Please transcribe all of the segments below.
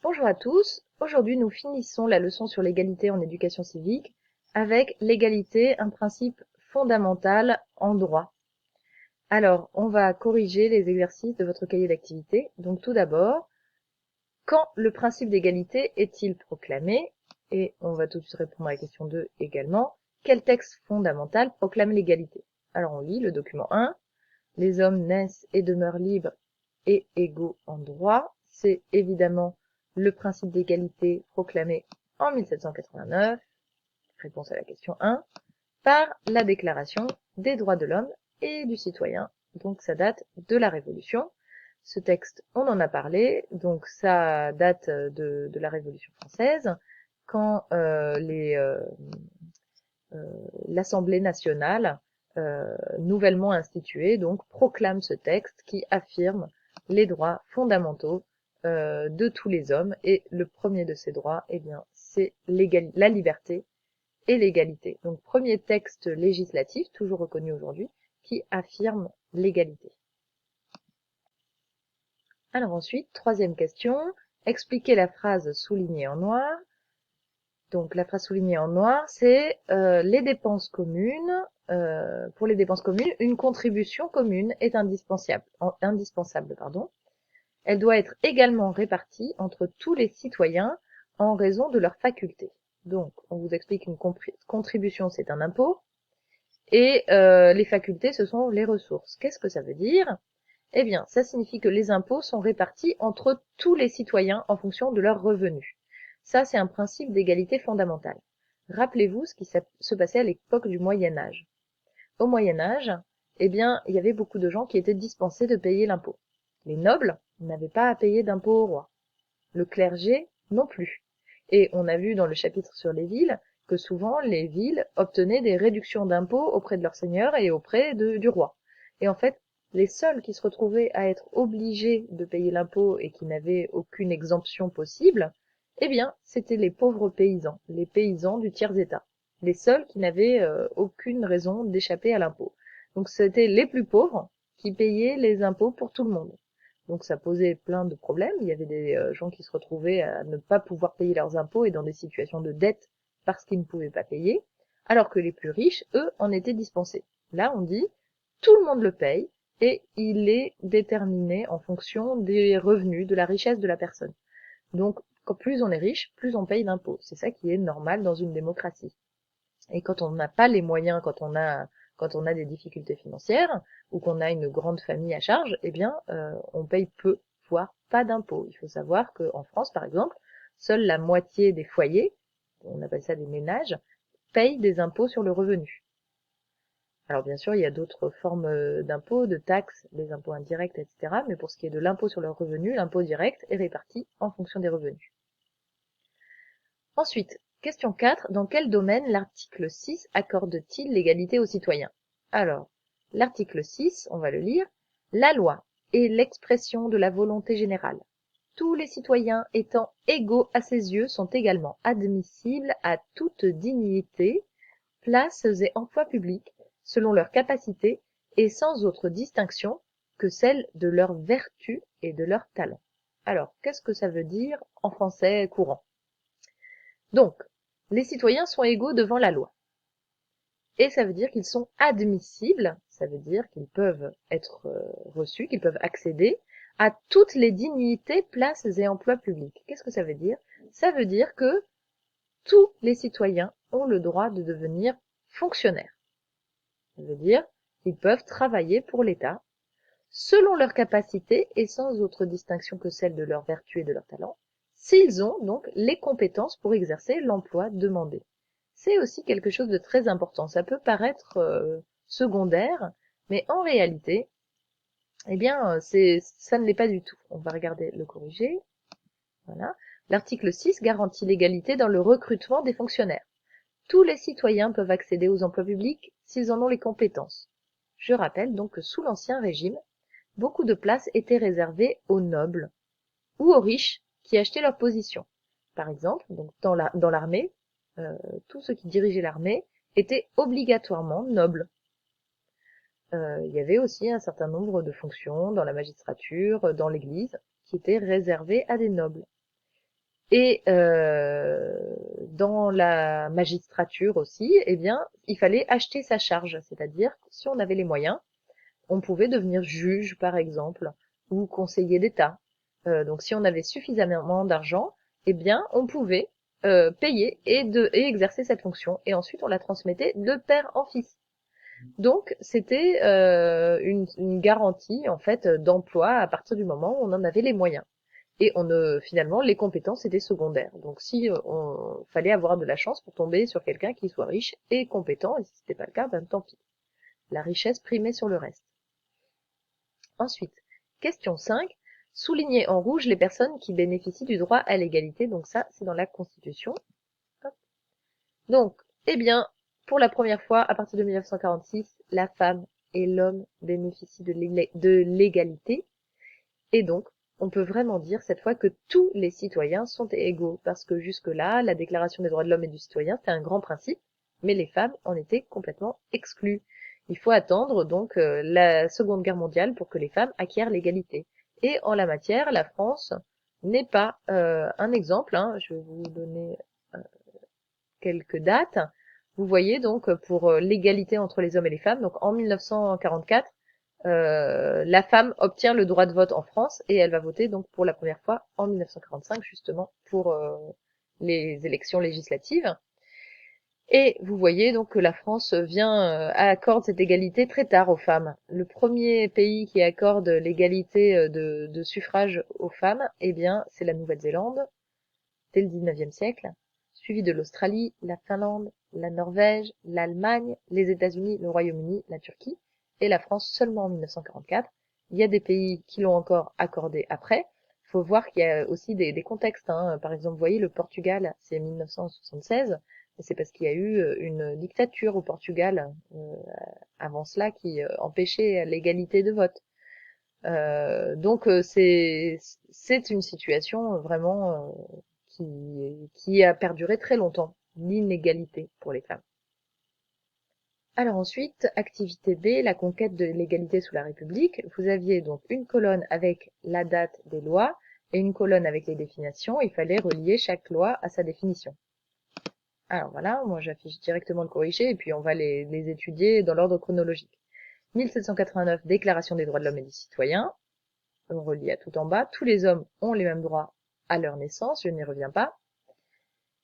Bonjour à tous, aujourd'hui nous finissons la leçon sur l'égalité en éducation civique avec l'égalité, un principe fondamental en droit. Alors, on va corriger les exercices de votre cahier d'activité. Donc tout d'abord, quand le principe d'égalité est-il proclamé? Et on va tout de suite répondre à la question 2 également. Quel texte fondamental proclame l'égalité? Alors on lit le document 1. Les hommes naissent et demeurent libres et égaux en droit. C'est évidemment le principe d'égalité proclamé en 1789, réponse à la question 1, par la Déclaration des droits de l'homme et du citoyen. Donc ça date de la Révolution. Ce texte, on en a parlé, donc ça date de la Révolution française, quand l'Assemblée nationale, nouvellement instituée, donc proclame ce texte qui affirme les droits fondamentaux de tous les hommes. Et le premier de ces droits, eh bien, c'est la liberté et l'égalité. Donc, premier texte législatif, toujours reconnu aujourd'hui, qui affirme l'égalité. Alors ensuite, troisième question, expliquez la phrase soulignée en noir. Donc la phrase soulignée en noir, c'est les dépenses communes. Pour les dépenses communes, une contribution commune est indispensable. Elle doit être également répartie entre tous les citoyens en raison de leurs facultés. Donc, on vous explique qu'une contribution, c'est un impôt, et les facultés, ce sont les ressources. Qu'est-ce que ça veut dire? Eh bien, ça signifie que les impôts sont répartis entre tous les citoyens en fonction de leurs revenus. Ça, c'est un principe d'égalité fondamentale. Rappelez-vous ce qui se passait à l'époque du Moyen-Âge. Au Moyen-Âge, eh bien, il y avait beaucoup de gens qui étaient dispensés de payer l'impôt. Les nobles n'avaient pas à payer d'impôt au roi. Le clergé non plus. Et on a vu dans le chapitre sur les villes que souvent les villes obtenaient des réductions d'impôts auprès de leurs seigneurs et auprès du roi. Et en fait, les seuls qui se retrouvaient à être obligés de payer l'impôt et qui n'avaient aucune exemption possible, eh bien, c'étaient les pauvres paysans, les paysans du tiers-état, les seuls qui n'avaient aucune raison d'échapper à l'impôt. Donc c'était les plus pauvres qui payaient les impôts pour tout le monde. Donc ça posait plein de problèmes. Il y avait des gens qui se retrouvaient à ne pas pouvoir payer leurs impôts et dans des situations de dette parce qu'ils ne pouvaient pas payer, alors que les plus riches, eux, en étaient dispensés. Là, on dit, tout le monde le paye et il est déterminé en fonction des revenus, de la richesse de la personne. Donc, plus on est riche, plus on paye d'impôts. C'est ça qui est normal dans une démocratie. Et quand on n'a pas les moyens, quand on a des difficultés financières ou qu'on a une grande famille à charge, eh bien, on paye peu, voire pas d'impôts. Il faut savoir qu'en France, par exemple, seule la moitié des foyers, on appelle ça des ménages, payent des impôts sur le revenu. Alors bien sûr, il y a d'autres formes d'impôts, de taxes, les impôts indirects, etc. Mais pour ce qui est de l'impôt sur le revenu, l'impôt direct est réparti en fonction des revenus. Ensuite, question 4. Dans quel domaine l'article 6 accorde-t-il l'égalité aux citoyens? Alors, l'article 6, on va le lire. La loi est l'expression de la volonté générale. Tous les citoyens étant égaux à ses yeux sont également admissibles à toute dignité, places et emplois publics, selon leurs capacités et sans autre distinction que celle de leur vertu et de leur talent. Alors, qu'est-ce que ça veut dire en français courant? Donc, les citoyens sont égaux devant la loi. Et ça veut dire qu'ils sont admissibles, ça veut dire qu'ils peuvent être reçus, qu'ils peuvent accéder à toutes les dignités, places et emplois publics. Qu'est-ce que ça veut dire? Ça veut dire que tous les citoyens ont le droit de devenir fonctionnaires. Ça veut dire qu'ils peuvent travailler pour l'État selon leurs capacités et sans autre distinction que celle de leur vertu et de leur talent, s'ils ont donc les compétences pour exercer l'emploi demandé. C'est aussi quelque chose de très important. Ça peut paraître secondaire, mais en réalité, eh bien, ça ne l'est pas du tout. On va regarder le corrigé. Voilà. L'article 6 garantit l'égalité dans le recrutement des fonctionnaires. Tous les citoyens peuvent accéder aux emplois publics s'ils en ont les compétences. Je rappelle donc que sous l'Ancien Régime, beaucoup de places étaient réservées aux nobles ou aux riches qui achetaient leur position. Par exemple, donc dans l'armée, tous ceux qui dirigeaient l'armée étaient obligatoirement nobles. Il y avait aussi un certain nombre de fonctions dans la magistrature, dans l'église, qui étaient réservées à des nobles. Et dans la magistrature aussi, eh bien, il fallait acheter sa charge, c'est-à-dire que si on avait les moyens, on pouvait devenir juge, par exemple, ou conseiller d'État. Donc, si on avait suffisamment d'argent, eh bien, on pouvait payer et exercer cette fonction. Et ensuite, on la transmettait de père en fils. Donc, c'était une garantie, en fait, d'emploi à partir du moment où on en avait les moyens. Et finalement, les compétences étaient secondaires. Donc, si on fallait avoir de la chance pour tomber sur quelqu'un qui soit riche et compétent, et si c'était pas le cas, ben tant pis. La richesse primait sur le reste. Ensuite, question 5. Souligner en rouge les personnes qui bénéficient du droit à l'égalité. Donc ça, c'est dans la Constitution. Hop. Donc, eh bien, pour la première fois, à partir de 1946, la femme et l'homme bénéficient de l'égalité. Et donc, on peut vraiment dire cette fois que tous les citoyens sont égaux, parce que jusque-là, la Déclaration des droits de l'homme et du citoyen, c'était un grand principe, mais les femmes en étaient complètement exclues. Il faut attendre donc la Seconde Guerre mondiale pour que les femmes acquièrent l'égalité. Et en la matière, la France n'est pas un exemple. Hein. Je vais vous donner euh, quelques dates. Vous voyez donc pour l'égalité entre les hommes et les femmes, donc en 1944, la femme obtient le droit de vote en France et elle va voter donc pour la première fois en 1945 justement pour les élections législatives. Et vous voyez donc que la France accorde cette égalité très tard aux femmes. Le premier pays qui accorde l'égalité de suffrage aux femmes, eh bien, c'est la Nouvelle-Zélande, dès le 19e siècle, suivi de l'Australie, la Finlande, la Norvège, l'Allemagne, les États-Unis, le Royaume-Uni, la Turquie, et la France seulement en 1944. Il y a des pays qui l'ont encore accordé après. Il faut voir qu'il y a aussi des contextes. Hein. Par exemple, vous voyez, le Portugal, c'est 1976, et c'est parce qu'il y a eu une dictature au Portugal avant cela qui empêchait l'égalité de vote. Donc c'est une situation vraiment qui a perduré très longtemps, l'inégalité pour les femmes. Alors ensuite, activité B, la conquête de l'égalité sous la République. Vous aviez donc une colonne avec la date des lois et une colonne avec les définitions. Il fallait relier chaque loi à sa définition. Alors voilà, moi j'affiche directement le corrigé et puis on va les étudier dans l'ordre chronologique. 1789, Déclaration des droits de l'homme et du citoyen. On relie à tout en bas. Tous les hommes ont les mêmes droits à leur naissance, je n'y reviens pas.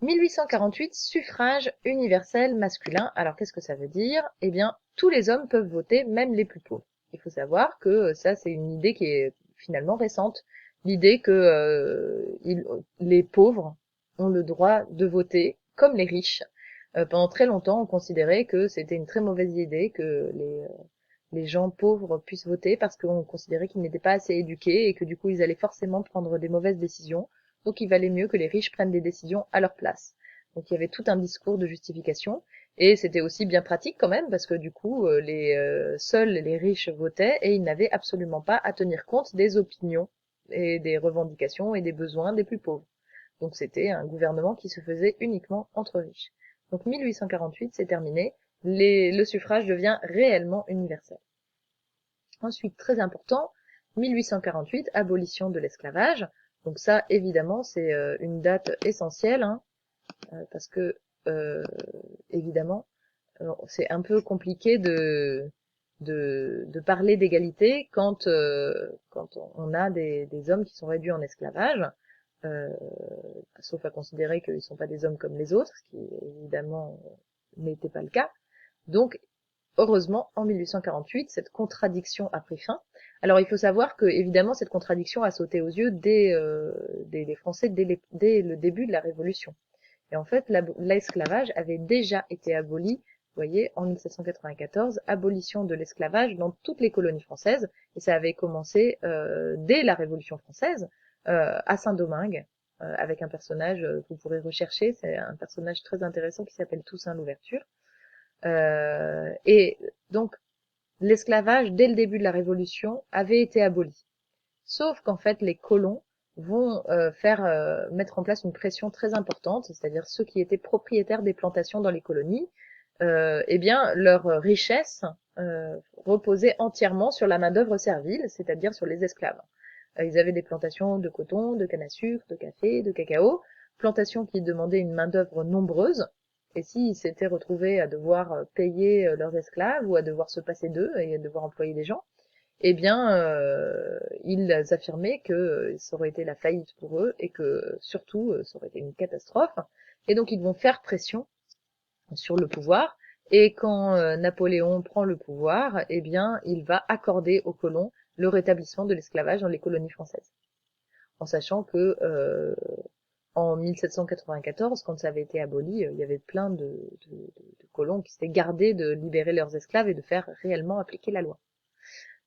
1848, suffrage universel masculin. Alors qu'est-ce que ça veut dire? Eh bien, tous les hommes peuvent voter, même les plus pauvres. Il faut savoir que ça, c'est une idée qui est finalement récente. L'idée que les pauvres ont le droit de voter comme les riches. Pendant très longtemps, on considérait que c'était une très mauvaise idée que les gens pauvres puissent voter parce qu'on considérait qu'ils n'étaient pas assez éduqués et que du coup ils allaient forcément prendre des mauvaises décisions. Donc il valait mieux que les riches prennent des décisions à leur place. Donc il y avait tout un discours de justification et c'était aussi bien pratique quand même parce que du coup seuls les riches votaient et ils n'avaient absolument pas à tenir compte des opinions et des revendications et des besoins des plus pauvres. Donc c'était un gouvernement qui se faisait uniquement entre riches. Donc 1848 c'est terminé, le suffrage devient réellement universel. Ensuite, très important, 1848, abolition de l'esclavage. Donc ça, évidemment, c'est une date essentielle, hein, parce que, évidemment, c'est un peu compliqué de parler d'égalité quand on a des hommes qui sont réduits en esclavage, euh, sauf à considérer qu'ils ne sont pas des hommes comme les autres, ce qui évidemment n'était pas le cas. Donc, heureusement, en 1848, cette contradiction a pris fin. Alors, il faut savoir que, évidemment, cette contradiction a sauté aux yeux des Français dès le début de la Révolution. Et en fait, l'esclavage avait déjà été aboli, vous voyez, en 1794, abolition de l'esclavage dans toutes les colonies françaises, et ça avait commencé dès la Révolution française, à Saint-Domingue, avec un personnage que vous pourrez rechercher, c'est un personnage très intéressant qui s'appelle Toussaint Louverture. Et donc, l'esclavage, dès le début de la Révolution, avait été aboli. Sauf qu'en fait, les colons vont mettre en place une pression très importante, c'est-à-dire ceux qui étaient propriétaires des plantations dans les colonies, eh bien, leur richesse reposait entièrement sur la main-d'œuvre servile, c'est-à-dire sur les esclaves. Ils avaient des plantations de coton, de canne à sucre, de café, de cacao, plantations qui demandaient une main-d'œuvre nombreuse. Et s'ils s'étaient retrouvés à devoir payer leurs esclaves ou à devoir se passer d'eux et à devoir employer des gens, eh bien, ils affirmaient que ça aurait été la faillite pour eux et que surtout, ça aurait été une catastrophe. Et donc, ils vont faire pression sur le pouvoir. Et quand Napoléon prend le pouvoir, eh bien, il va accorder aux colons le rétablissement de l'esclavage dans les colonies françaises. En sachant que en 1794, quand ça avait été aboli, il y avait plein de colons qui s'étaient gardés de libérer leurs esclaves et de faire réellement appliquer la loi.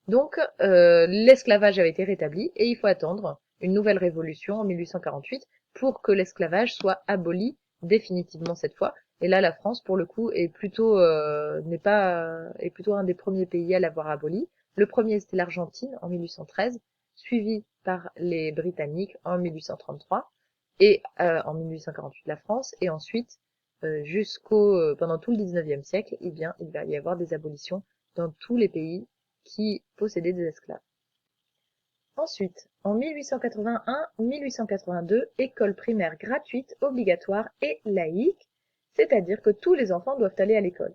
Donc, l'esclavage avait été rétabli et il faut attendre une nouvelle révolution en 1848 pour que l'esclavage soit aboli définitivement cette fois. Et là, la France, pour le coup, est plutôt un des premiers pays à l'avoir aboli. Le premier, c'était l'Argentine en 1813, suivi par les Britanniques en 1833 et en 1848 la France, et ensuite pendant tout le 19e siècle, eh bien, il va y avoir des abolitions dans tous les pays qui possédaient des esclaves. Ensuite, en 1881-1882, école primaire gratuite, obligatoire et laïque, c'est-à-dire que tous les enfants doivent aller à l'école.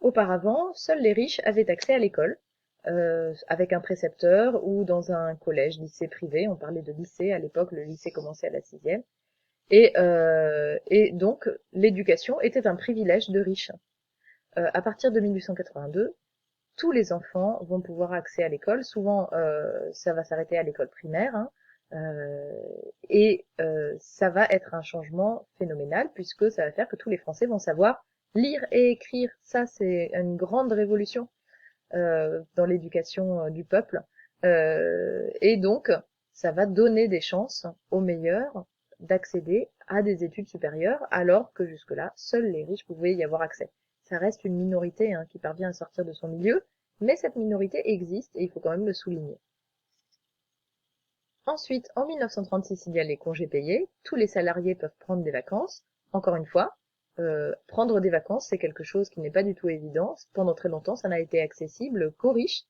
Auparavant, seuls les riches avaient accès à l'école, avec un précepteur ou dans un collège, lycée privé. On parlait de lycée à l'époque, le lycée commençait à la 6e. Et donc, l'éducation était un privilège de riches. À partir de 1882, tous les enfants vont pouvoir accéder à l'école. Souvent, ça va s'arrêter à l'école primaire, hein, ça va être un changement phénoménal puisque ça va faire que tous les Français vont savoir lire et écrire. Ça, c'est une grande révolution dans l'éducation du peuple. Et donc, ça va donner des chances aux meilleurs d'accéder à des études supérieures, alors que jusque-là, seuls les riches pouvaient y avoir accès. Ça reste une minorité hein, qui parvient à sortir de son milieu, mais cette minorité existe et il faut quand même le souligner. Ensuite, en 1936, il y a les congés payés. Tous les salariés peuvent prendre des vacances. Encore une fois, prendre des vacances, c'est quelque chose qui n'est pas du tout évident. Pendant très longtemps, ça n'a été accessible qu'aux riches.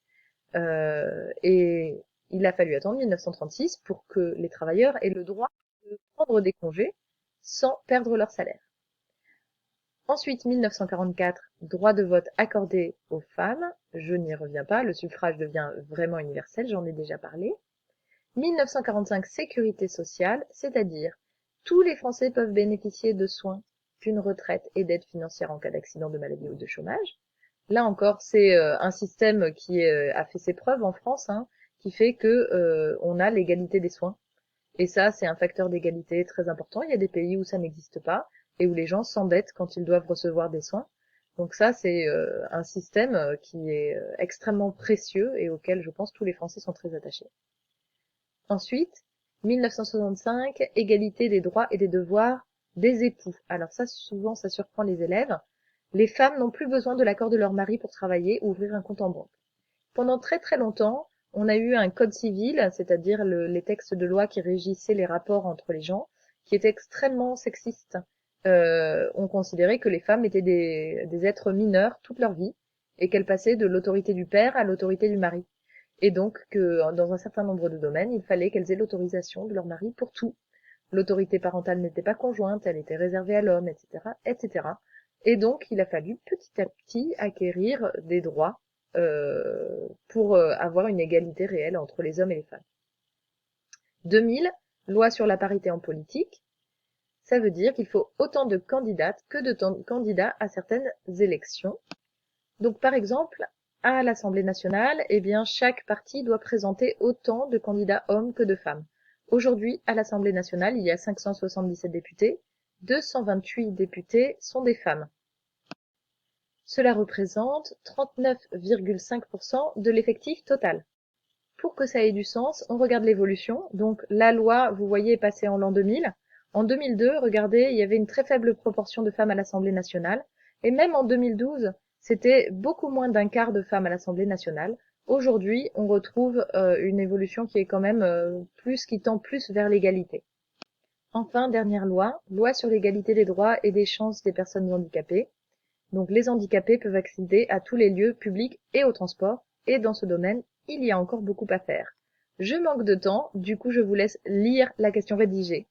Et il a fallu attendre 1936 pour que les travailleurs aient le droit de prendre des congés sans perdre leur salaire. Ensuite, 1944, droit de vote accordé aux femmes. Je n'y reviens pas, le suffrage devient vraiment universel, j'en ai déjà parlé. 1945, sécurité sociale, c'est-à-dire tous les Français peuvent bénéficier de soins, d'une retraite et d'aide financière en cas d'accident, de maladie ou de chômage. Là encore, c'est un système qui a fait ses preuves en France, hein, qui fait que on a l'égalité des soins. Et ça, c'est un facteur d'égalité très important. Il y a des pays où ça n'existe pas et où les gens s'endettent quand ils doivent recevoir des soins. Donc ça, c'est un système qui est extrêmement précieux et auquel je pense tous les Français sont très attachés. Ensuite, 1965, égalité des droits et des devoirs des époux. Alors ça, souvent, ça surprend les élèves. Les femmes n'ont plus besoin de l'accord de leur mari pour travailler ou ouvrir un compte en banque. Pendant très très longtemps, on a eu un code civil, c'est-à-dire les textes de loi qui régissaient les rapports entre les gens, qui étaient extrêmement sexistes. On considérait que les femmes étaient des êtres mineurs toute leur vie et qu'elles passaient de l'autorité du père à l'autorité du mari. Et donc que dans un certain nombre de domaines, il fallait qu'elles aient l'autorisation de leur mari pour tout. L'autorité parentale n'était pas conjointe, elle était réservée à l'homme, etc., etc. Et donc, il a fallu petit à petit acquérir des droits pour avoir une égalité réelle entre les hommes et les femmes. 2000, loi sur la parité en politique. Ça veut dire qu'il faut autant de candidates que de candidats à certaines élections. Donc, par exemple, à l'Assemblée nationale, eh bien, chaque parti doit présenter autant de candidats hommes que de femmes. Aujourd'hui, à l'Assemblée nationale, il y a 577 députés, 228 députés sont des femmes. Cela représente 39,5% de l'effectif total. Pour que ça ait du sens, on regarde l'évolution. Donc la loi, vous voyez, est passée en l'an 2000. En 2002, regardez, il y avait une très faible proportion de femmes à l'Assemblée nationale. Et même en 2012, c'était beaucoup moins d'un quart de femmes à l'Assemblée nationale. Aujourd'hui, on retrouve une évolution qui est quand même qui tend plus vers l'égalité. Enfin, dernière loi, loi sur l'égalité des droits et des chances des personnes handicapées. Donc les handicapés peuvent accéder à tous les lieux publics et au transport, et dans ce domaine, il y a encore beaucoup à faire. Je manque de temps, du coup je vous laisse lire la question rédigée.